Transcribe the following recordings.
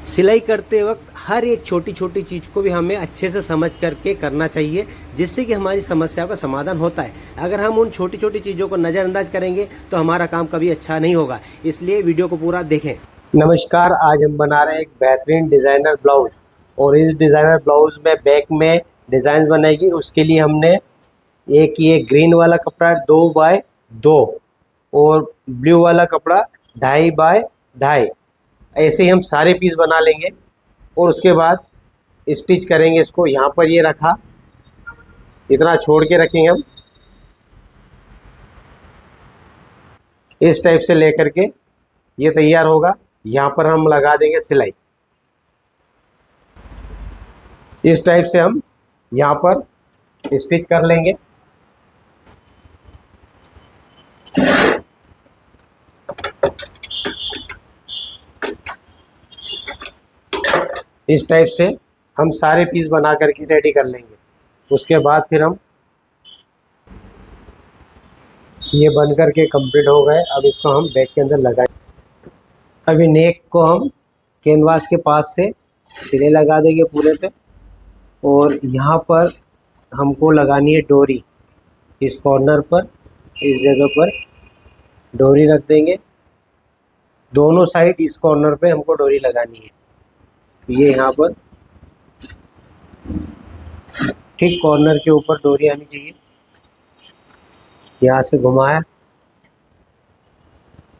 सिलाई करते वक्त हर एक छोटी छोटी चीज़ को भी हमें अच्छे से समझ करके करना चाहिए, जिससे कि हमारी समस्याओं का समाधान होता है। अगर हम उन छोटी छोटी चीज़ों को नज़रअंदाज करेंगे तो हमारा काम कभी अच्छा नहीं होगा, इसलिए वीडियो को पूरा देखें। नमस्कार, आज हम बना रहे हैं एक बेहतरीन डिज़ाइनर ब्लाउज़, और इस डिज़ाइनर ब्लाउज़ में बैक में डिज़ाइन बनाएगी। उसके लिए हमने एक ये ग्रीन वाला कपड़ा 2x2 और ब्लू वाला कपड़ा 2.5x2 ऐसे ही हम सारे पीस बना लेंगे, और उसके बाद स्टिच करेंगे इसको। यहाँ पर ये रखा, इतना छोड़ के रखेंगे हम, इस टाइप से लेकर के ये तैयार होगा। यहाँ पर हम लगा देंगे सिलाई, इस टाइप से हम यहाँ पर स्टिच कर लेंगे। इस टाइप से हम सारे पीस बना करके रेडी कर लेंगे। उसके बाद फिर हम ये बन करके कंप्लीट हो गए। अब इसको हम बैक के अंदर लगाएंगे। अभी नेक को हम कैनवास के पास से सिले लगा देंगे पूरे पे, और यहाँ पर हमको लगानी है डोरी। इस कॉर्नर पर, इस जगह पर डोरी रख देंगे। दोनों साइड इस कॉर्नर पे हमको डोरी लगानी है। तो ये यहाँ पर ठीक कॉर्नर के ऊपर डोरी आनी चाहिए। यहाँ से घुमाया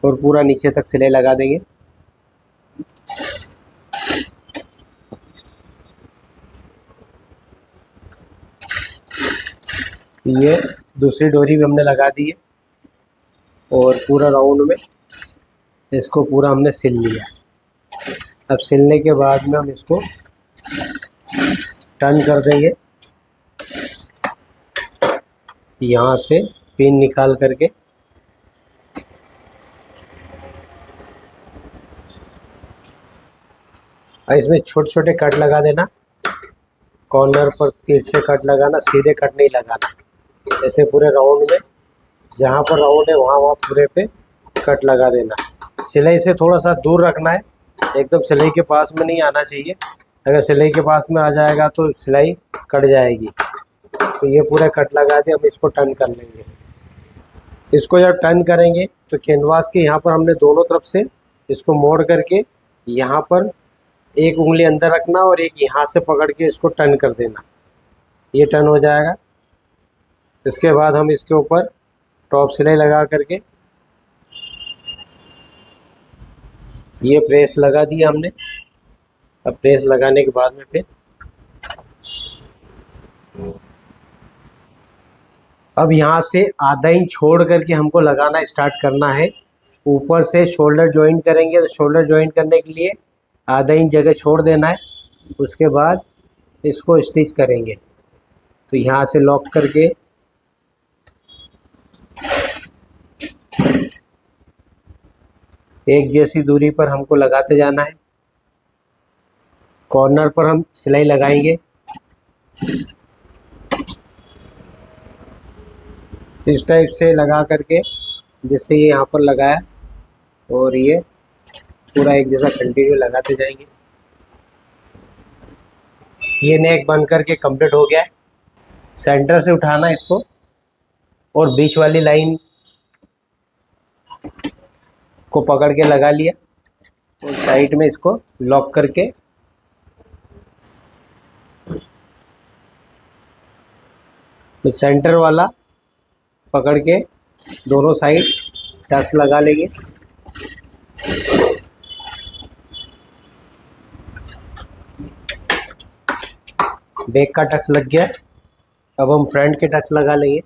और पूरा नीचे तक सिलाई लगा देंगे। ये दूसरी डोरी भी हमने लगा दी है, और पूरा राउंड में इसको पूरा हमने सिल लिया। अब सिलने के बाद में हम इसको टर्न कर देंगे, यहाँ से पिन निकाल करके। और इसमें छोटे छोटे कट लगा देना, कॉर्नर पर तिरछे कट लगाना, सीधे कट नहीं लगाना। ऐसे पूरे राउंड में, जहाँ पर राउंड है वहाँ वहाँ पूरे पे कट लगा देना। सिलाई से थोड़ा सा दूर रखना है, एकदम सिलाई के पास में नहीं आना चाहिए। अगर सिलाई के पास में आ जाएगा तो सिलाई कट जाएगी। तो ये पूरा कट लगा दे, हम इसको टर्न कर लेंगे। इसको जब टर्न करेंगे तो कैनवास के यहाँ पर हमने दोनों तरफ से इसको मोड़ करके यहाँ पर एक उंगली अंदर रखना, और एक यहाँ से पकड़ के इसको टर्न कर देना। ये टर्न हो जाएगा। इसके बाद हम इसके ऊपर टॉप सिलाई लगा करके ये प्रेस लगा दिया हमने। अब प्रेस लगाने के बाद में फिर अब यहाँ से आधा इंच छोड़ करके हमको लगाना स्टार्ट करना है। ऊपर से शोल्डर जॉइंट करेंगे, तो शोल्डर जॉइंट करने के लिए आधा इंच जगह छोड़ देना है। उसके बाद इसको स्टिच करेंगे। तो यहाँ से लॉक करके एक जैसी दूरी पर हमको लगाते जाना है। कॉर्नर पर हम सिलाई लगाएंगे, इस टाइप से लगा करके, जैसे ये यहाँ पर लगाया, और ये पूरा एक जैसा कंटिन्यू लगाते जाएंगे। ये नेक बन करके कंप्लीट हो गया है। सेंटर से उठाना इसको, और बीच वाली लाइन को पकड़ के लगा लिया, और साइड में इसको लॉक करके तो सेंटर वाला पकड़ के दोनों साइड टक्स लगा लेंगे। बैक का टक्स लग गया। अब हम फ्रंट के टक्स लगा लेंगे।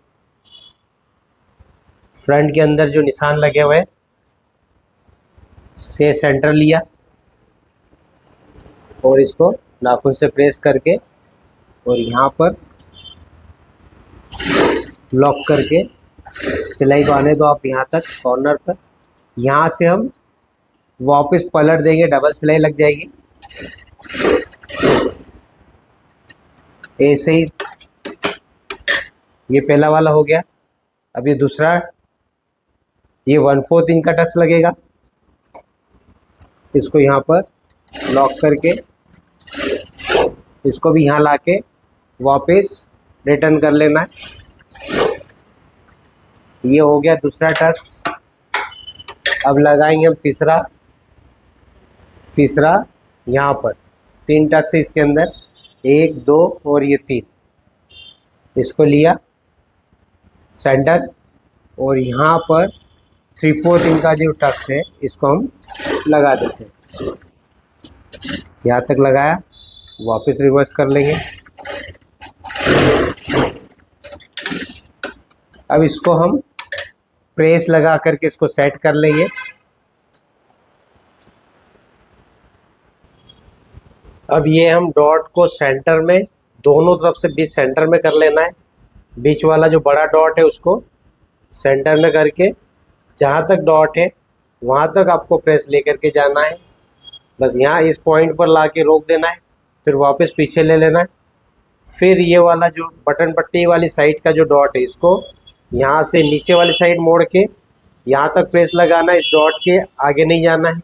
फ्रंट के अंदर जो निशान लगे हुए से सेंटर लिया, और इसको नाखून से प्रेस करके, और यहाँ पर लॉक करके सिलाई को आने दो आप यहाँ तक कॉर्नर पर। यहाँ से हम वापस पलट देंगे, डबल सिलाई लग जाएगी। ऐसे ही ये पहला वाला हो गया। अब ये दूसरा, ये 1/4 इंच का टक्स लगेगा। इसको यहाँ पर लॉक करके इसको भी यहाँ लाके वापस रिटर्न कर लेना है। ये हो गया दूसरा टक्स। अब लगाएंगे हम तीसरा यहाँ पर 3 टक्स है इसके अंदर, 1 2 और ये 3। इसको लिया सेंटर और यहाँ पर 3/4 इंच का जो टक्स है इसको हम लगा देते हैं। यहाँ तक लगाया, वापस रिवर्स कर लेंगे। अब इसको हम प्रेस लगा करके इसको सेट कर लेंगे। अब ये हम डॉट को सेंटर में, दोनों तरफ से बीच सेंटर में कर लेना है। बीच वाला जो बड़ा डॉट है उसको सेंटर में करके जहाँ तक डॉट है वहाँ तक आपको प्रेस लेकर के जाना है। बस यहाँ इस पॉइंट पर ला के रोक देना है, फिर वापस पीछे ले लेना है। फिर ये वाला जो बटन पट्टी वाली साइड का जो डॉट है इसको यहाँ से नीचे वाली साइड मोड़ के यहाँ तक प्रेस लगाना है, इस डॉट के आगे नहीं जाना है।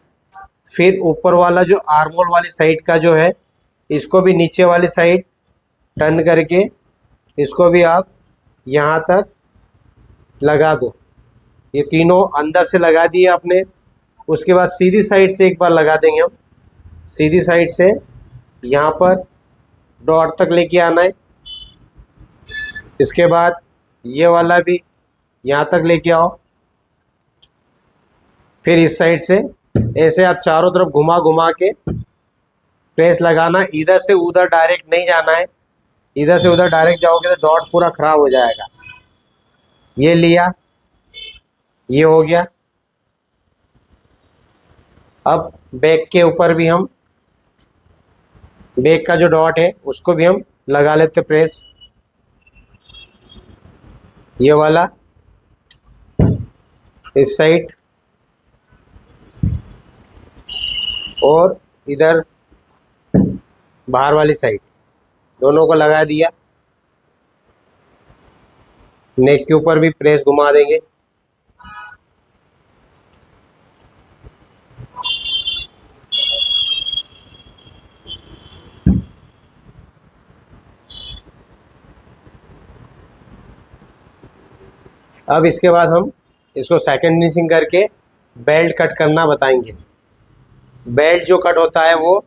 फिर ऊपर वाला जो आर्मोल वाली साइड का जो है इसको भी नीचे वाली साइड टर्न करके इसको भी आप यहाँ तक लगा दो। ये तीनों अंदर से लगा दिए आपने। उसके बाद सीधी साइड से एक बार लगा देंगे हम। सीधी साइड से यहाँ पर डॉट तक लेके आना है। इसके बाद ये वाला भी यहाँ तक लेके आओ। फिर इस साइड से ऐसे आप चारों तरफ घुमा घुमा के प्रेस लगाना। इधर से उधर डायरेक्ट नहीं जाना है, इधर से उधर डायरेक्ट जाओगे तो डॉट पूरा खराब हो जाएगा। ये लिया, ये हो गया। अब बैक के ऊपर भी हम बैक का जो डॉट है उसको भी हम लगा लेते प्रेस। ये वाला इस साइड और इधर बाहर वाली साइड दोनों को लगा दिया। नेक के ऊपर भी प्रेस घुमा देंगे। अब इसके बाद हम इसको सेकंड फिनिशिंग करके बेल्ट कट करना बताएंगे। बेल्ट जो कट होता है वो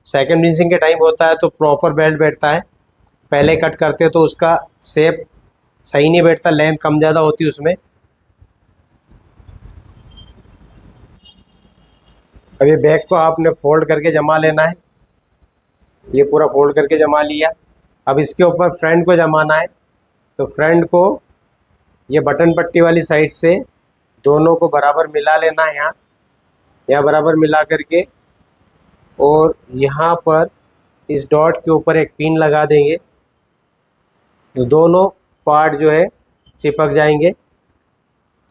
सेकंड फिनिशिंग के टाइम होता है तो प्रॉपर बेल्ट बैठता है। पहले कट करते तो उसका शेप सही नहीं बैठता, लेंथ कम ज़्यादा होती उसमें। अब ये बैक को आपने फोल्ड करके जमा लेना है। ये पूरा फोल्ड करके जमा लिया। अब इसके ऊपर फ्रंट को जमाना है। तो फ्रंट को ये बटन पट्टी वाली साइड से दोनों को बराबर मिला लेना है। यहाँ बराबर मिला करके और यहाँ पर इस डॉट के ऊपर एक पिन लगा देंगे। तो दोनों पार्ट जो है चिपक जाएंगे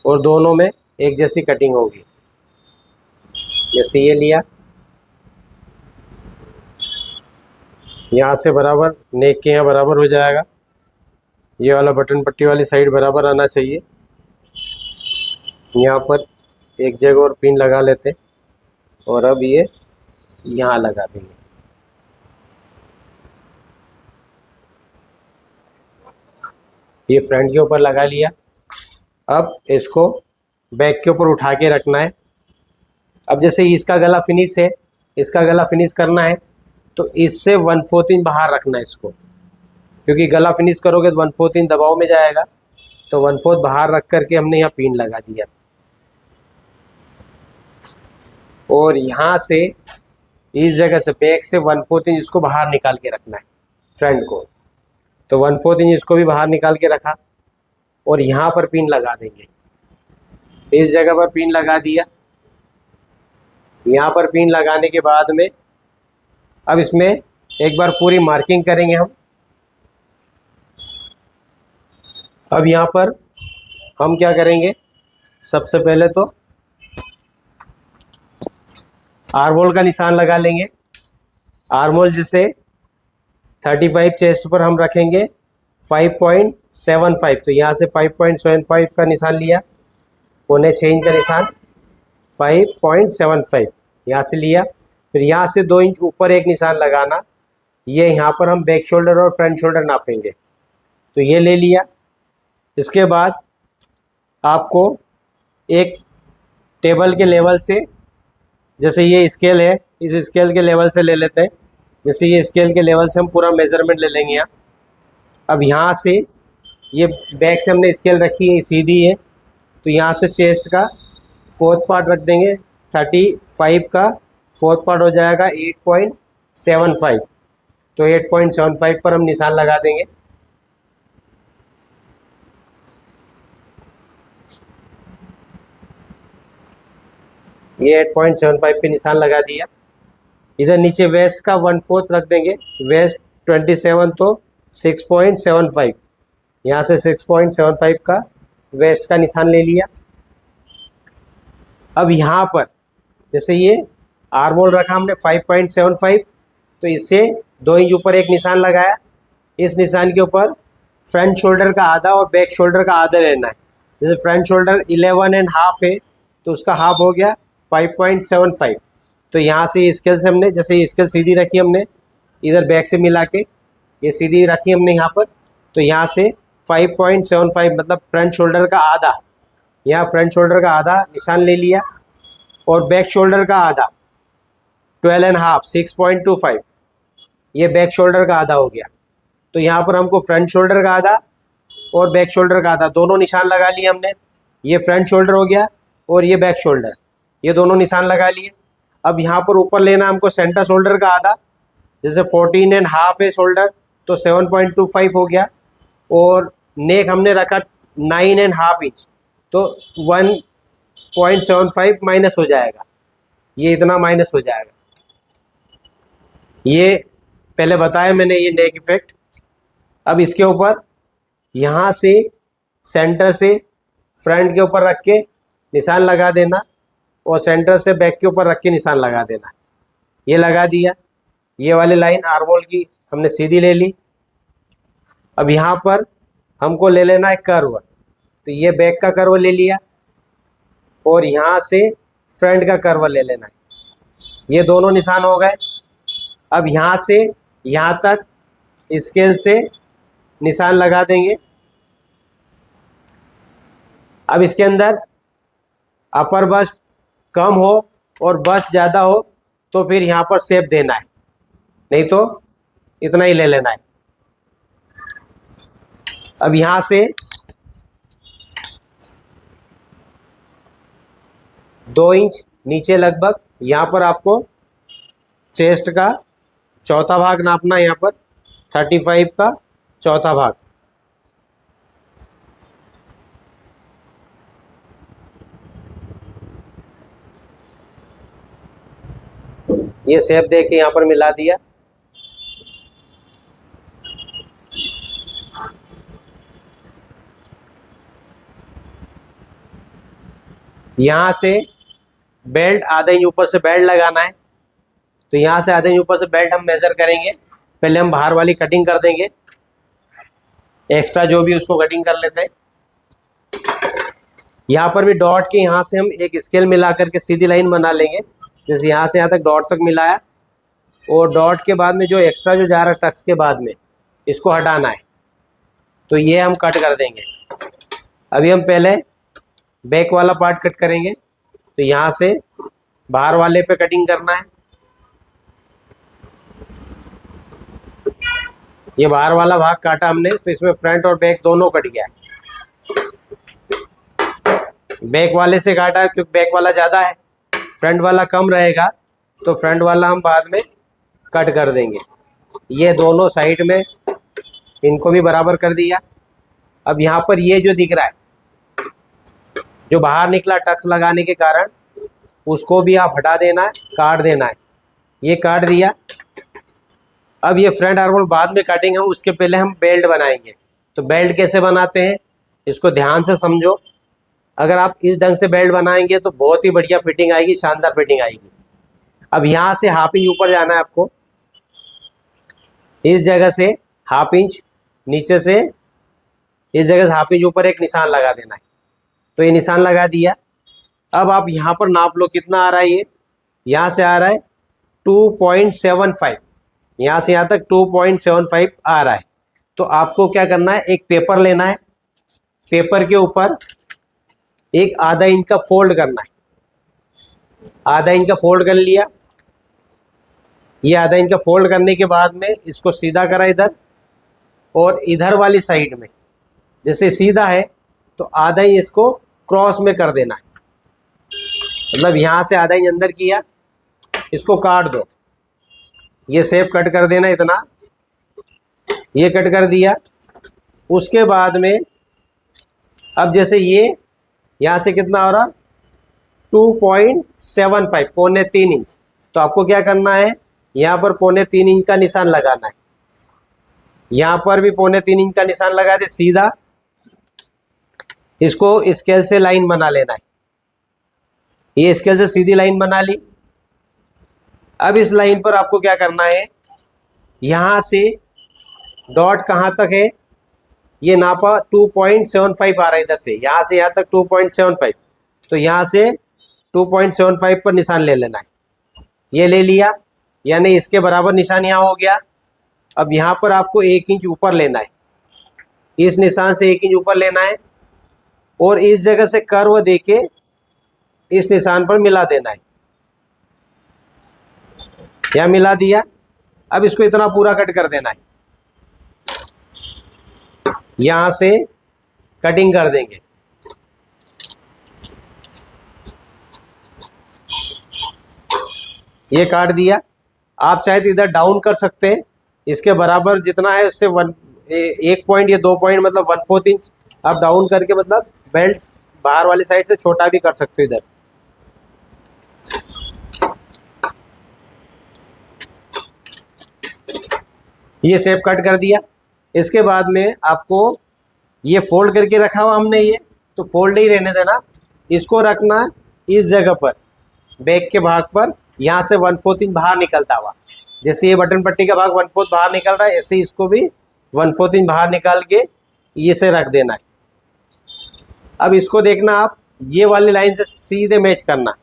और दोनों में एक जैसी कटिंग होगी। जैसे ये लिया, यहाँ से बराबर नेक के यहाँ बराबर हो जाएगा। ये वाला बटन पट्टी वाली साइड बराबर आना चाहिए। यहाँ पर एक जगह और पिन लगा लेते और अब ये यहाँ लगा देंगे। ये फ्रंट के ऊपर लगा लिया। अब इसको बैक के ऊपर उठा के रखना है। अब जैसे इसका गला फिनिश है, इसका गला फिनिश करना है तो इससे 1/4 इंच बाहर रखना है इसको, क्योंकि गला फिनिश करोगे तो 1/4 इंच दबाव में जाएगा। तो 1/4 बाहर रख करके हमने यहाँ पिन लगा दिया और यहाँ से इस जगह से बैक से 1/4 इंच इसको बाहर निकाल के रखना है फ्रंट को। तो 1/4 इंच इसको भी बाहर निकाल के रखा और यहाँ पर पिन लगा देंगे। इस जगह पर पिन लगा दिया। यहाँ पर पिन लगाने के बाद में अब इसमें एक बार पूरी मार्किंग करेंगे हम। अब यहाँ पर हम क्या करेंगे, सबसे पहले तो आर्मोल का निशान लगा लेंगे। आर्मोल जैसे 35 चेस्ट पर हम रखेंगे 5.75। तो यहाँ से 5.75 का निशान लिया, 6.25 इंच का निशान 5.75 यहाँ से लिया। फिर यहाँ से 2 इंच ऊपर एक निशान लगाना। ये यहाँ पर हम बैक शोल्डर और फ्रंट शोल्डर नापेंगे। तो ये ले लिया। इसके बाद आपको एक टेबल के लेवल से, जैसे ये स्केल है, इस स्केल के लेवल से ले लेते हैं। जैसे ये स्केल के लेवल से हम पूरा मेजरमेंट ले लेंगे यहाँ। अब यहाँ से ये बैक से हमने स्केल रखी है, सीधी है, तो यहाँ से चेस्ट का 4th पार्ट रख देंगे। 35 का 4th पार्ट हो जाएगा 8.75। तो 8.75 पर हम निशान लगा देंगे। ये 8.75 पे निशान लगा दिया। इधर नीचे वेस्ट का 1/4 रख देंगे। वेस्ट 27 तो 6.75, यहाँ से 6.75 का वेस्ट का निशान ले लिया। अब यहाँ पर जैसे ये आर्म होल रखा हमने 5.75, तो इससे 2 इंच ऊपर एक निशान लगाया। इस निशान के ऊपर फ्रंट शोल्डर का आधा और बैक शोल्डर का आधा लेना है। जैसे फ्रंट शोल्डर 11.5 है, तो उसका हाफ हो गया 5.75। तो यहाँ से स्केल से हमने, जैसे ये स्केल सीधी रखी हमने, इधर बैक से मिला के ये सीधी रखी हमने यहाँ पर, तो यहाँ से 5.75 मतलब फ्रंट शोल्डर का आधा, यहाँ फ्रंट शोल्डर का आधा निशान ले लिया। और बैक शोल्डर का आधा 12.5 6.25, ये बैक शोल्डर का आधा हो गया। तो यहाँ पर हमको फ्रंट शोल्डर का आधा और बैक शोल्डर का आधा दोनों निशान लगा लिए हमने। ये फ्रंट शोल्डर हो गया और ये बैक शोल्डर, ये दोनों निशान लगा लिए। अब यहाँ पर ऊपर लेना हमको सेंटर शोल्डर का आधा। जैसे 14.5 है शोल्डर, तो 7.25 हो गया। और नेक हमने रखा 9.5 इंच, तो 1.75 माइनस हो जाएगा, ये इतना माइनस हो जाएगा। ये पहले बताया मैंने, ये नेक इफेक्ट। अब इसके ऊपर यहाँ से सेंटर से फ्रंट के ऊपर रख के निशान लगा देना और सेंटर से बैक के ऊपर रख के निशान लगा देना। ये लगा दिया। ये वाली लाइन आर्म होल की हमने सीधी ले ली। अब यहाँ पर हमको ले लेना है कर्व, तो ये बैक का कर्व ले लिया और यहाँ से फ्रंट का कर्व ले लेना है। ये दोनों निशान हो गए। अब यहाँ से यहाँ तक स्केल से निशान लगा देंगे। अब इसके अंदर अपर बस्ट कम हो और बस्ट ज़्यादा हो तो फिर यहाँ पर शेप देना है, नहीं तो इतना ही ले लेना है। अब यहाँ से 2 इंच नीचे लगभग यहाँ पर आपको चेस्ट का चौथा भाग नापना है। यहाँ पर 35 का चौथा भाग। ये शेप दे के यहाँ पर मिला दिया। यहाँ से बेल्ट आधा इंच ऊपर से बेल्ट लगाना है, तो यहाँ से आधे इंच ऊपर से बेल्ट हम मेजर करेंगे। पहले हम बाहर वाली कटिंग कर देंगे, एक्स्ट्रा जो भी उसको कटिंग कर लेते हैं। यहाँ पर भी डॉट के यहाँ से हम एक स्केल मिला करके सीधी लाइन बना लेंगे। जैसे यहाँ से यहाँ तक डॉट तक मिलाया और डॉट के बाद में जो एक्स्ट्रा जो जा रहा है टक्स के बाद में, इसको हटाना है, तो ये हम कट कर देंगे। अभी हम पहले बैक वाला पार्ट कट करेंगे, तो यहाँ से बाहर वाले पे कटिंग करना है। ये बाहर वाला भाग काटा हमने, तो इसमें फ्रंट और बैक दोनों कट गया। बैक वाले से काटा क्योंकि बैक वाला ज़्यादा है, फ्रंट वाला कम रहेगा, तो फ्रंट वाला हम बाद में कट कर देंगे। ये दोनों साइड में इनको भी बराबर कर दिया। अब यहाँ पर ये जो दिख रहा है, जो बाहर निकला टक्स लगाने के कारण, उसको भी आप हटा देना है, काट देना है। ये काट दिया। अब ये फ्रंट आर्म होल बाद में काटेंगे, उसके पहले हम बेल्ट बनाएंगे। तो बेल्ट कैसे बनाते हैं इसको ध्यान से समझो। अगर आप इस ढंग से बेल्ट बनाएंगे तो बहुत ही बढ़िया फिटिंग आएगी, शानदार फिटिंग आएगी। अब यहाँ से हाफ इंच ऊपर जाना है आपको, इस जगह से हाफ इंच नीचे से, इस जगह से हाफ इंच ऊपर एक निशान लगा देना है। तो ये निशान लगा दिया। अब आप यहाँ पर नाप लो कितना आ रहा है। ये यहाँ से आ रहा है 2.75, यहाँ से यहाँ तक 2.75 आ रहा है। तो आपको क्या करना है, एक पेपर लेना है, पेपर के ऊपर एक आधा इंच का फोल्ड करना है। आधा इंच का फोल्ड कर लिया। ये आधा इंच का फोल्ड करने के बाद में इसको सीधा करा इधर, और इधर वाली साइड में जैसे सीधा है तो आधा इंच इसको क्रॉस में कर देना है। मतलब यहाँ से आधा इंच अंदर किया, इसको काट दो, ये शेप कट कर देना इतना, ये कट कर दिया। उसके बाद में अब जैसे ये यहाँ से कितना हो रहा, 2.75, पौने 3 इंच। तो आपको क्या करना है, यहाँ पर पौने 3 इंच का निशान लगाना है, यहाँ पर भी पौने 3 इंच का निशान लगा दे सीधा। इसको स्केल से लाइन बना लेना है, ये स्केल से सीधी लाइन बना ली। अब इस लाइन पर आपको क्या करना है, यहाँ से डॉट कहाँ तक है, ये नापा 2.75 आ रहा है इधर से, यहाँ से यहाँ तक 2.75। तो यहाँ से 2.75 पर निशान ले लेना है, ये ले लिया, यानी इसके बराबर निशान यहाँ हो गया। अब यहाँ पर आपको 1 इंच ऊपर लेना है, इस निशान से 1 इंच ऊपर लेना है, और इस जगह से कर्व देके इस निशान पर मिला देना है। यहाँ मिला दिया। अब इसको इतना पूरा कट कर देना है, यहाँ से कटिंग कर देंगे। ये काट दिया। आप चाहे तो इधर डाउन कर सकते हैं, इसके बराबर जितना है उससे 1 पॉइंट या 2 पॉइंट मतलब 1/4 इंच आप डाउन करके, मतलब बेल्ट बाहर वाली साइड से छोटा भी कर सकते हो इधर। ये शेप कट कर दिया। इसके बाद में आपको ये फोल्ड करके रखा हुआ हमने, ये तो फोल्ड ही रहने देना, इसको रखना इस जगह पर, बैक के भाग पर, यहाँ से 1/4 इंच बाहर निकलता हुआ। जैसे ये बटन पट्टी का भाग 1/4 बाहर निकल रहा है, ऐसे इसको भी 1/4 इंच बाहर निकाल के ये से रख देना है। अब इसको देखना आप, ये वाली लाइन से सीधे मैच करना।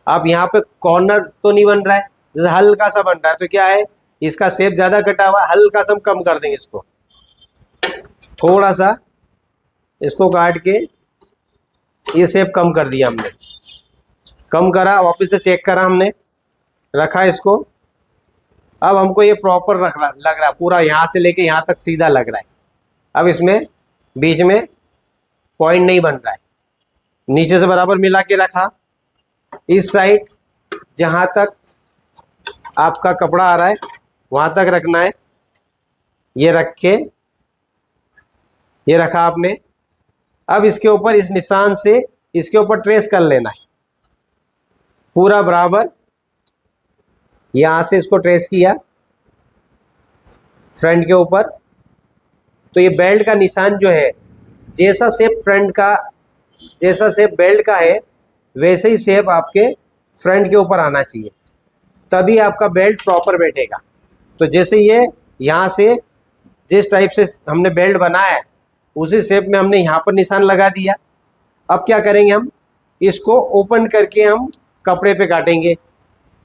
आप यहाँ पे कॉर्नर तो नहीं बन रहा है, जैसे हल्का सा बन रहा है, तो क्या है, इसका शेप ज़्यादा कटा हुआ, हल्का सा हम कम कर देंगे इसको, थोड़ा सा इसको काट के ये शेप कम कर दिया हमने। कम करा, वापस से चेक करा हमने, रखा इसको। अब हमको ये प्रॉपर लग रहा है, पूरा यहाँ से लेके यहाँ तक सीधा लग रहा है। अब इसमें बीच में पॉइंट नहीं बन रहा है, नीचे से बराबर मिला के रखा। इस साइड जहाँ तक आपका कपड़ा आ रहा है वहाँ तक रखना है, ये रख के ये रखा आपने। अब इसके ऊपर इस निशान से इसके ऊपर ट्रेस कर लेना है पूरा बराबर। यहाँ से इसको ट्रेस किया फ्रंट के ऊपर, तो ये बेल्ट का निशान जो है, जैसा शेप फ्रंट का, जैसा शेप बेल्ट का है वैसे ही शेप आपके फ्रंट के ऊपर आना चाहिए, तभी आपका बेल्ट प्रॉपर बैठेगा। तो जैसे ये यहाँ से जिस टाइप से हमने बेल्ट बनाया है उसी शेप में हमने यहाँ पर निशान लगा दिया। अब क्या करेंगे, हम इसको ओपन करके हम कपड़े पे काटेंगे।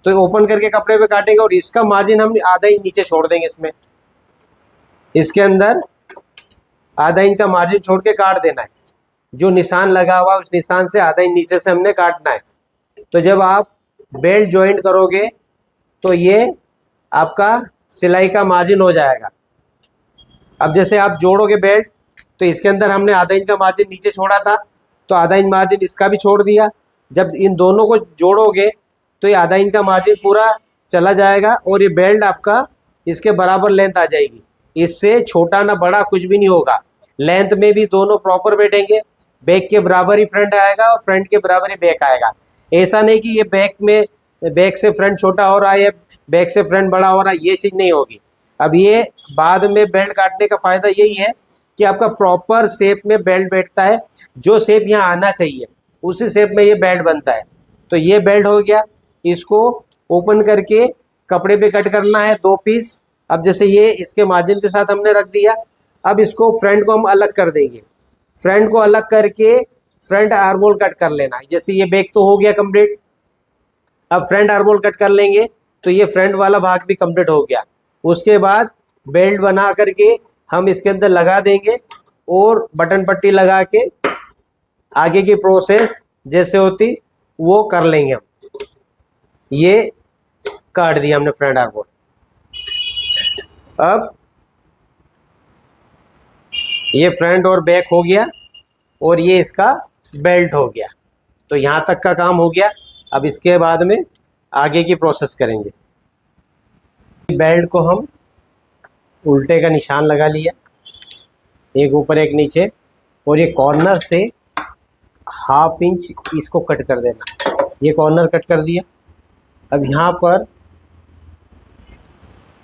तो ओपन करके कपड़े पे काटेंगे और इसका मार्जिन हम आधा इंच नीचे छोड़ देंगे, इसमें इसके अंदर आधा इंच का मार्जिन छोड़ के काट देना है। जो निशान लगा हुआ उस निशान से आधा इंच नीचे से हमने काटना है। तो जब आप बेल्ट जॉइंट करोगे तो ये आपका सिलाई का मार्जिन हो जाएगा। अब जैसे आप जोड़ोगे बेल्ट, तो इसके अंदर हमने आधा इंच का मार्जिन नीचे छोड़ा था, तो आधा इंच मार्जिन इसका भी छोड़ दिया। जब इन दोनों को जोड़ोगे तो ये आधा इंच का मार्जिन पूरा चला जाएगा और ये बेल्ट आपका इसके बराबर लेंथ आ जाएगी। इससे छोटा ना बड़ा कुछ भी नहीं होगा, लेंथ में भी दोनों प्रॉपर बैठेंगे। बैक के बराबर ही फ्रंट आएगा और फ्रंट के बराबर ही बैक आएगा। ऐसा नहीं कि ये बैक से फ्रंट छोटा हो रहा है या बैक से फ्रंट बड़ा हो रहा है, ये चीज़ नहीं होगी। अब ये बाद में बेल्ट काटने का फायदा यही है कि आपका प्रॉपर शेप में बेल्ट बैठता है। जो शेप यहाँ आना चाहिए उसी शेप में ये बेल्ट बनता है। तो ये बेल्ट हो गया, इसको ओपन करके कपड़े पे कट करना है 2 पीस। अब जैसे ये इसके मार्जिन के साथ हमने रख दिया, अब इसको फ्रंट को हम अलग कर देंगे। फ्रंट को अलग करके फ्रंट आर्महोल कट कर लेना है। जैसे ये बैक तो हो गया कंप्लीट, अब फ्रंट आर्महोल कट कर लेंगे। तो ये फ्रंट वाला भाग भी कंप्लीट हो गया। उसके बाद बेल्ट बना करके हम इसके अंदर लगा देंगे और बटन पट्टी लगा के आगे की प्रोसेस जैसे होती वो कर लेंगे हम। ये काट दिया हमने फ्रंट आर्म बोल्ट। अब ये फ्रंट और बैक हो गया और ये इसका बेल्ट हो गया। तो यहाँ तक का काम हो गया। अब इसके बाद में आगे की प्रोसेस करेंगे। बेल्ट को हम उल्टे का निशान लगा लिया, एक ऊपर एक नीचे, और ये कॉर्नर से 1/2 इंच इसको कट कर देना। ये कॉर्नर कट कर दिया। अब यहाँ पर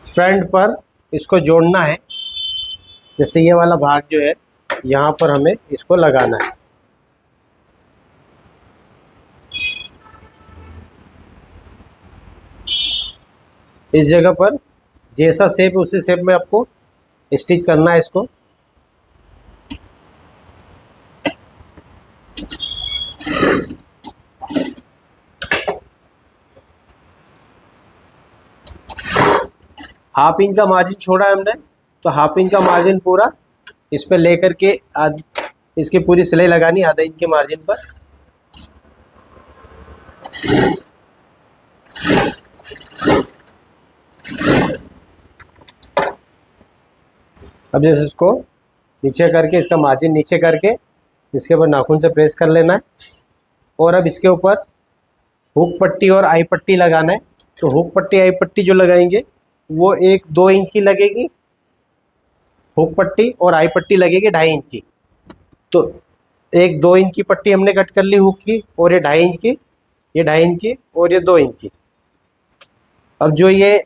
फ्रंट पर इसको जोड़ना है। जैसे ये वाला भाग जो है यहाँ पर हमें इसको लगाना है। इस जगह पर जैसा शेप उसी शेप में आपको स्टिच करना है इसको। हाफ इंच का मार्जिन छोड़ा है हमने, तो हाफ इंच का मार्जिन पूरा इस पे लेकर के इसकी पूरी सिलाई लगानी आधा इंच के मार्जिन पर। अब जैसे इसको नीचे करके इसका मार्जिन नीचे करके इसके ऊपर नाखून से प्रेस कर लेना है। और अब इसके ऊपर हुक पट्टी और आई पट्टी लगाना है। तो हुक पट्टी आई पट्टी जो लगाएंगे वो 1-2 इंच की लगेगी हुक पट्टी, और आई पट्टी लगेगी 2.5 इंच की। तो 1-2 इंच की पट्टी हमने कट कर ली हुक की, और ये 2.5 इंच की, ये 2.5 इंच की, और ये 2 इंच की। अब जो ये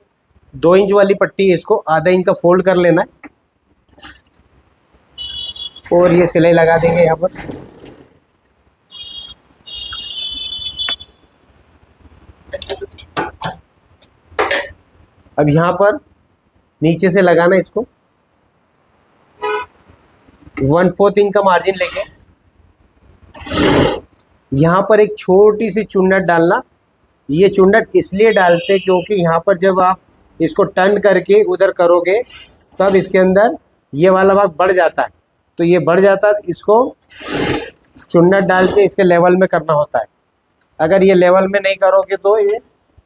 2 इंच वाली पट्टी है इसको आधा इंच का फोल्ड कर लेना है और ये सिलाई लगा देंगे यहाँ पर। अब यहाँ पर नीचे से लगाना इसको 1/4 इंच का मार्जिन लेके यहाँ पर एक छोटी सी चुन्नट डालना। ये चुन्नट इसलिए डालते क्योंकि यहाँ पर जब आप इसको टर्न करके उधर करोगे तब इसके अंदर ये वाला भाग बढ़ जाता है। तो ये बढ़ जाता है, इसको चुन्नट डाल के इसके लेवल में करना होता है। अगर ये लेवल में नहीं करोगे तो ये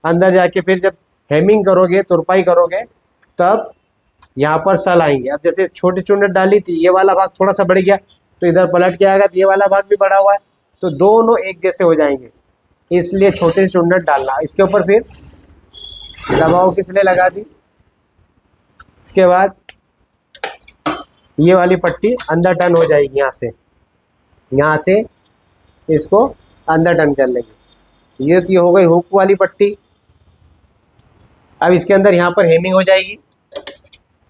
अंदर जाके फिर जब हेमिंग करोगे, तुरपाई करोगे, तब यहाँ पर सल आएंगे। अब जैसे छोटी चुन्नट डाली थी, ये वाला भाग थोड़ा सा बढ़ गया तो इधर पलट के आएगा, तो ये वाला भाग भी बढ़ा हुआ है, तो दोनों एक जैसे हो जाएंगे। इसलिए छोटे चुन्नट डालना। इसके ऊपर फिर दबाव की सिलाई लगा दी। इसके बाद ये वाली पट्टी अंदर टर्न हो जाएगी। यहाँ से इसको अंदर टर्न कर लेंगे। ये तो हो गई हुक वाली पट्टी। अब इसके अंदर यहाँ पर हेमिंग हो जाएगी,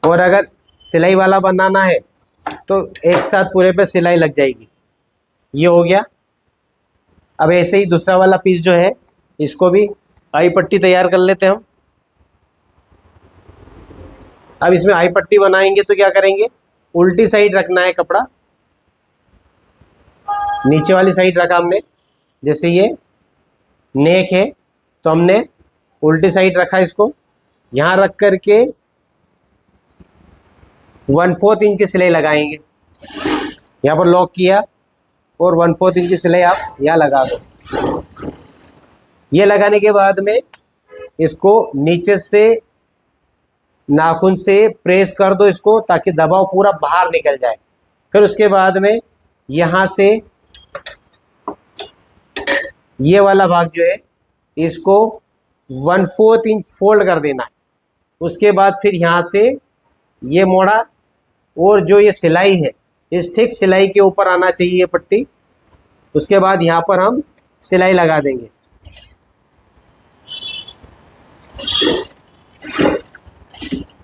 और अगर सिलाई वाला बनाना है तो एक साथ पूरे पे सिलाई लग जाएगी। ये हो गया। अब ऐसे ही दूसरा वाला पीस जो है इसको भी आई पट्टी तैयार कर लेते हैं हम। अब इसमें आई पट्टी बनाएंगे तो क्या करेंगे, उल्टी साइड रखना है कपड़ा। नीचे वाली साइड रखा हमने, जैसे ये नेक है तो हमने उल्टी साइड रखा इसको। यहाँ रख करके 1/4 इंच की सिलाई लगाएंगे। यहाँ पर लॉक किया और 1/4 इंच की सिलाई आप यहाँ लगा दो। ये लगाने के बाद में इसको नीचे से नाखून से प्रेस कर दो इसको, ताकि दबाव पूरा बाहर निकल जाए। फिर उसके बाद में यहाँ से ये वाला भाग जो है इसको 1/4 इंच फोल्ड कर देना है। उसके बाद फिर यहाँ से ये मोड़ा, और जो ये सिलाई है इस ठीक सिलाई के ऊपर आना चाहिए ये पट्टी। उसके बाद यहाँ पर हम सिलाई लगा देंगे।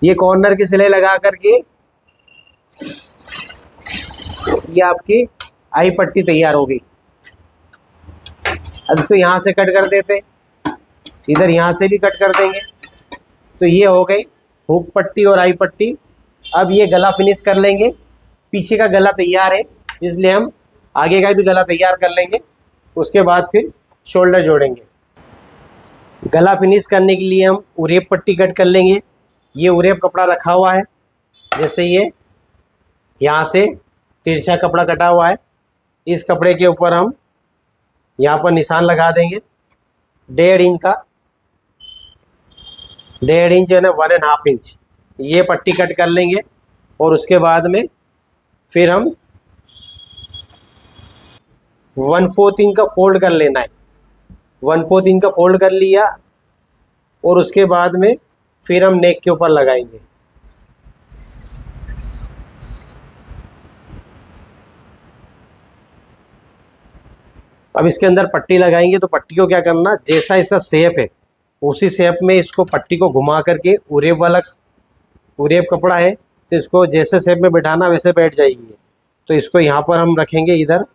ये कॉर्नर की सिलाई लगा करके ये आपकी आई पट्टी तैयार हो गई। अब इसको यहाँ से कट कर देते, इधर यहाँ से भी कट कर देंगे। तो ये हो गई हुक पट्टी और आई पट्टी। अब ये गला फिनिश कर लेंगे। पीछे का गला तैयार है, इसलिए हम आगे का भी गला तैयार कर लेंगे। उसके बाद फिर शोल्डर जोड़ेंगे। गला फिनिश करने के लिए हम उरेप पट्टी कट कर लेंगे। ये उरेप कपड़ा रखा हुआ है, जैसे ये यहाँ से तिरछा कपड़ा कटा हुआ है, इस कपड़े के ऊपर हम यहाँ पर निशान लगा देंगे 1.5 इंच का, 1.5 इंच है ना 1.5 इंच, ये पट्टी कट कर लेंगे। और उसके बाद में फिर हम 1/4 इंच का फोल्ड कर लेना है, 1/4 इंच का फोल्ड कर लिया। और उसके बाद में फिर हम नेक के ऊपर लगाएंगे। अब इसके अंदर पट्टी लगाएंगे, तो पट्टी को क्या करना, जैसा इसका शेप है उसी शेप में इसको पट्टी को घुमा करके, उरेब वाला उरेब कपड़ा है तो इसको जैसे शेप में बैठाना वैसे बैठ जाएगी। तो इसको यहाँ पर हम रखेंगे इधर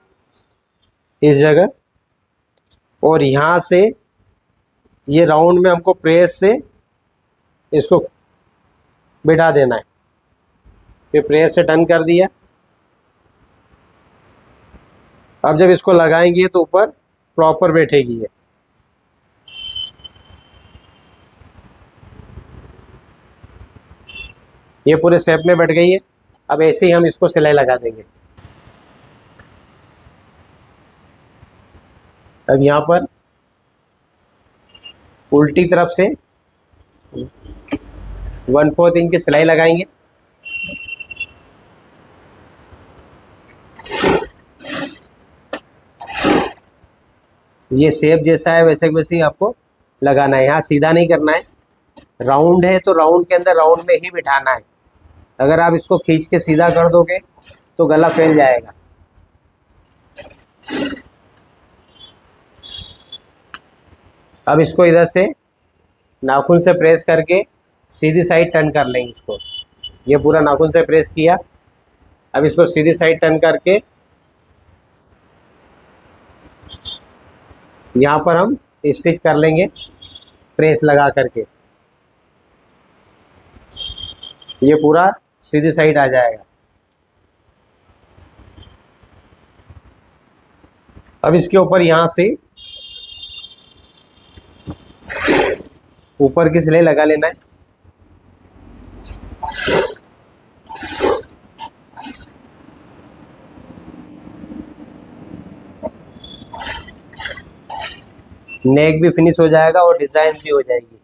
इस जगह, और यहाँ से ये राउंड में हमको प्रेस से इसको बैठा देना है। फिर प्रेस से टर्न कर दिया। अब जब इसको लगाएंगे तो ऊपर प्रॉपर बैठेगी ये। ये पूरे शेप में बैठ गई है। अब ऐसे ही हम इसको सिलाई लगा देंगे। अब यहाँ पर उल्टी तरफ से 1/4 इंच की सिलाई लगाएंगे। ये शेप जैसा है वैसे वैसे ही आपको लगाना है, यहाँ सीधा नहीं करना है। राउंड है तो राउंड के अंदर राउंड में ही बिठाना है। अगर आप इसको खींच के सीधा कर दोगे तो गला फैल जाएगा। अब इसको इधर से नाखून से प्रेस करके सीधी साइड टर्न कर लेंगे इसको। ये पूरा नाखून से प्रेस किया। अब इसको सीधी साइड टर्न करके यहाँ पर हम स्टिच कर लेंगे प्रेस लगा करके। ये पूरा सीधी साइड आ जाएगा। अब इसके ऊपर यहाँ से ऊपर की सिलाई लगा लेना है। नेक भी फिनिश हो जाएगा और डिजाइन भी हो जाएगी।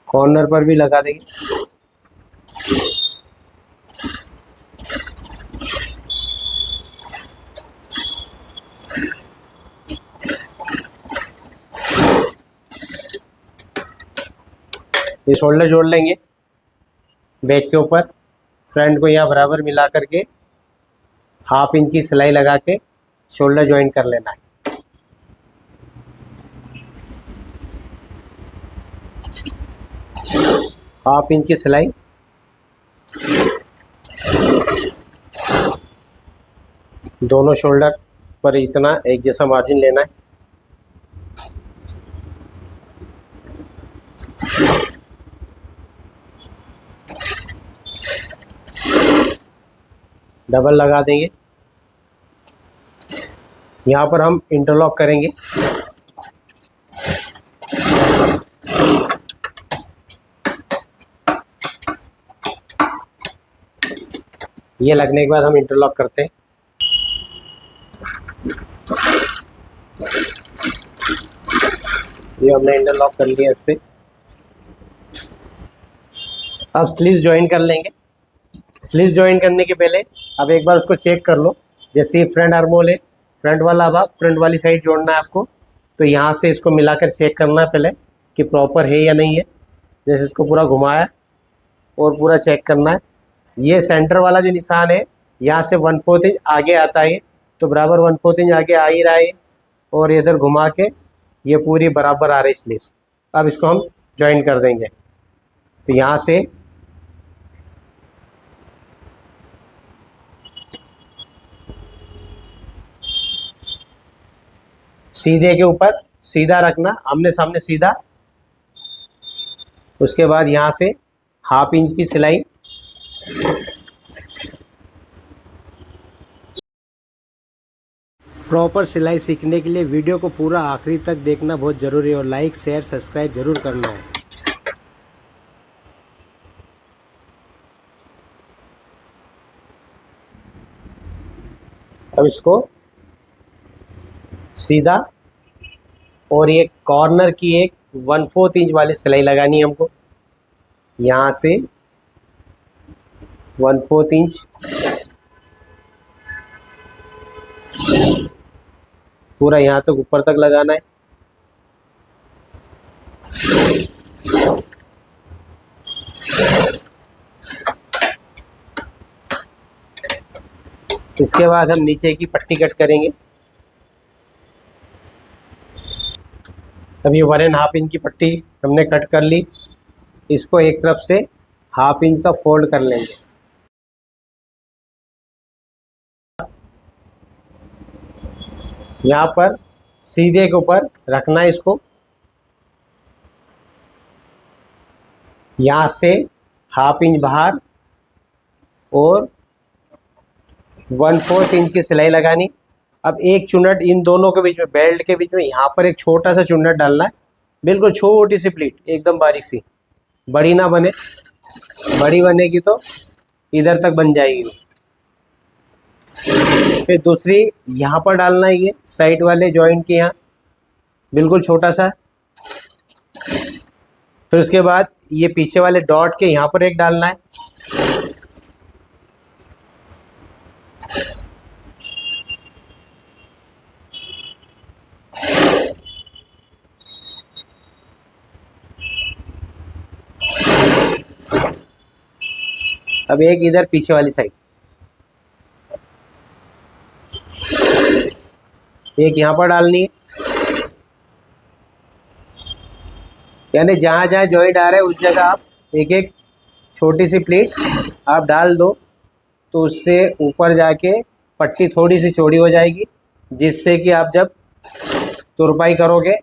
कॉर्नर पर भी लगा देंगे। ये शोल्डर जोड़ लेंगे बैक के ऊपर। फ्रंट को यहाँ बराबर मिला करके 1/2 इंच की सिलाई लगा के शोल्डर ज्वाइन कर लेना है। 1/2 इंच की सिलाई दोनों शोल्डर पर इतना एक जैसा मार्जिन लेना है। डबल लगा देंगे। यहाँ पर हम इंटरलॉक करेंगे। ये लगने के बाद हम इंटरलॉक करते हैं। ये हमने इंटरलॉक कर लिया इस पे। अब स्लीव्स ज्वाइन कर लेंगे। स्लीव्स ज्वाइन करने के पहले अब एक बार उसको चेक कर लो। जैसे ये फ्रंट आर्मोल है, फ्रंट वाला भाग फ्रंट वाली साइड जोड़ना है आपको। तो यहाँ से इसको मिलाकर चेक करना है पहले कि प्रॉपर है या नहीं है। जैसे इसको पूरा घुमाया और पूरा चेक करना है। ये सेंटर वाला जो निशान है यहाँ से 1/4 इंच आगे आता है, तो बराबर 1/4 इंच आगे आ ही रहा है। और इधर घुमा के ये पूरी बराबर आ रही स्लीव। अब इसको हम ज्वाइन कर देंगे। तो यहाँ से सीधे के ऊपर सीधा रखना, आमने सामने सीधा। उसके बाद यहाँ से 1/2 इंच की सिलाई। प्रॉपर सिलाई सीखने के लिए वीडियो को पूरा आखिरी तक देखना बहुत ज़रूरी है और लाइक शेयर सब्सक्राइब ज़रूर करना है। अब इसको सीधा और ये कॉर्नर की एक 1/4 इंच वाली सिलाई लगानी है हमको। यहाँ से 1/4 इंच पूरा यहाँ तक ऊपर तक लगाना है। इसके बाद हम नीचे की पट्टी कट करेंगे। अब ये 1.5 इंच की पट्टी हमने कट कर ली। इसको एक तरफ से 1/2 इंच का फोल्ड कर लेंगे। यहाँ पर सीधे के ऊपर रखना है इसको। यहाँ से 1/2 इंच बाहर और 1/4 इंच की सिलाई लगानी। अब एक चुन्नट इन दोनों के बीच में, बेल्ट के बीच में, यहाँ पर एक छोटा सा चुन्नट डालना है। बिल्कुल छोटी सी प्लीट, एकदम बारीक सी, बड़ी ना बने। बड़ी बनेगी तो इधर तक बन जाएगी। फिर दूसरी यहाँ पर डालना है, ये साइड वाले जॉइंट के यहाँ बिल्कुल छोटा सा। फिर उसके बाद ये पीछे वाले डॉट के यहाँ पर एक डालना है। अब एक इधर पीछे वाली साइड, एक यहाँ पर डालनी है। यानी जहाँ जहाँ जॉइंट आ रहा है उस जगह आप एक एक छोटी सी प्लेट आप डाल दो, तो उससे ऊपर जाके पट्टी थोड़ी सी चौड़ी हो जाएगी, जिससे कि आप जब तुरपाई करोगे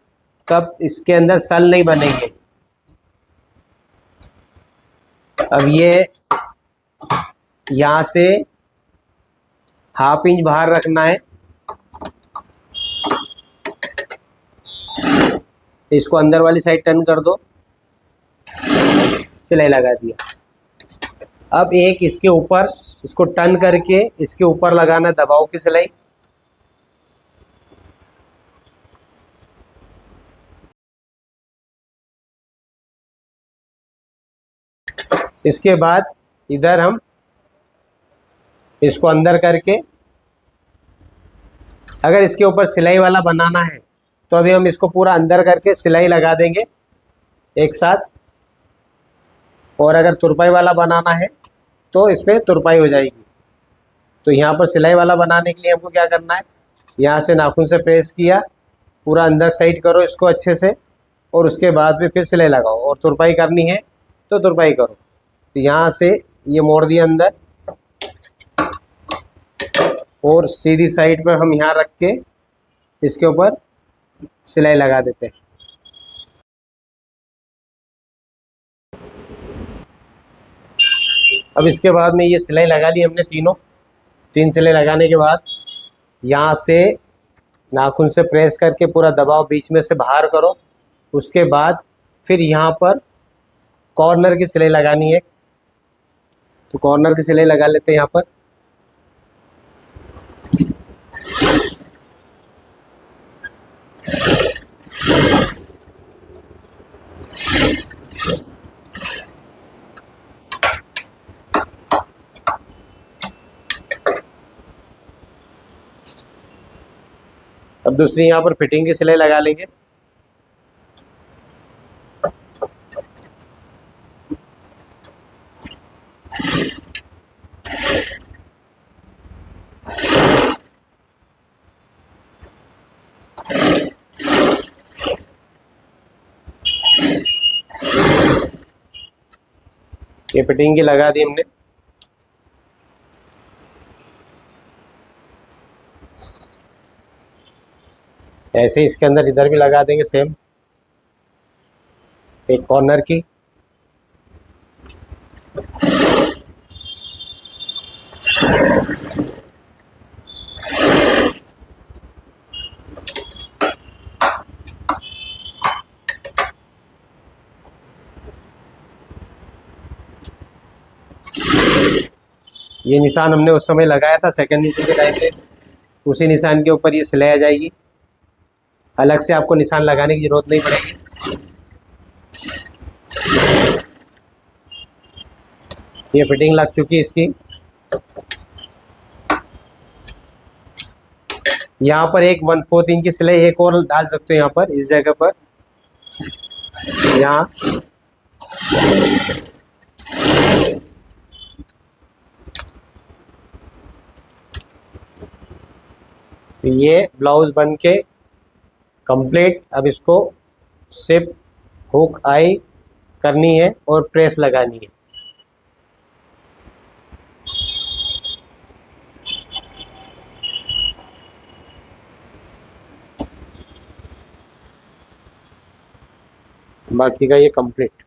तब इसके अंदर सल नहीं बनेंगे। अब ये यहाँ से 1/2 इंच बाहर रखना है। इसको अंदर वाली साइड टर्न कर दो, सिलाई लगा दिया। अब एक इसके ऊपर, इसको टर्न करके इसके ऊपर लगाना दबाव की सिलाई। इसके बाद इधर हम इसको अंदर करके, अगर इसके ऊपर सिलाई वाला बनाना है तो अभी हम इसको पूरा अंदर करके सिलाई लगा देंगे एक साथ, और अगर तुरपाई वाला बनाना है तो इस पर तुरपाई हो जाएगी। तो यहाँ पर सिलाई वाला बनाने के लिए हमको क्या करना है, यहाँ से नाखून से प्रेस किया, पूरा अंदर साइड करो इसको अच्छे से, और उसके बाद में फिर सिलाई लगाओ। और तुरपाई करनी है तो तुरपाई करो। तो यहाँ से ये मोड़ दिया अंदर, और सीधी साइड पर हम यहाँ रख के इसके ऊपर सिलाई लगा देते हैं। अब इसके बाद में ये सिलाई लगा ली हमने, तीन सिलाई लगाने के बाद यहाँ से नाखून से प्रेस करके पूरा दबाव बीच में से बाहर करो। उसके बाद फिर यहाँ पर कॉर्नर की सिलाई लगानी है, तो कॉर्नर की सिलाई लगा लेते हैं यहाँ पर। अब दूसरी यहाँ पर फिटिंग की सिलाई लगा लेंगे। ये फिटिंग की लगा दी हमने। ऐसे ही इसके अंदर इधर भी लगा देंगे सेम एक कॉर्नर की। ये निशान हमने उस समय लगाया था सेकंड नीचे के टाइम पे, उसी निशान के ऊपर ये सिलाई आ जाएगी, अलग से आपको निशान लगाने की ज़रूरत नहीं पड़ेगी। ये फिटिंग लग चुकी है इसकी। यहाँ पर एक 1/4 इंच की सिलाई एक और डाल सकते हो यहाँ पर, इस जगह पर, यहाँ ये ब्लाउज बन के कंप्लीट। अब इसको सिर्फ हुक आई करनी है और प्रेस लगानी है। बाकी का ये कंप्लीट।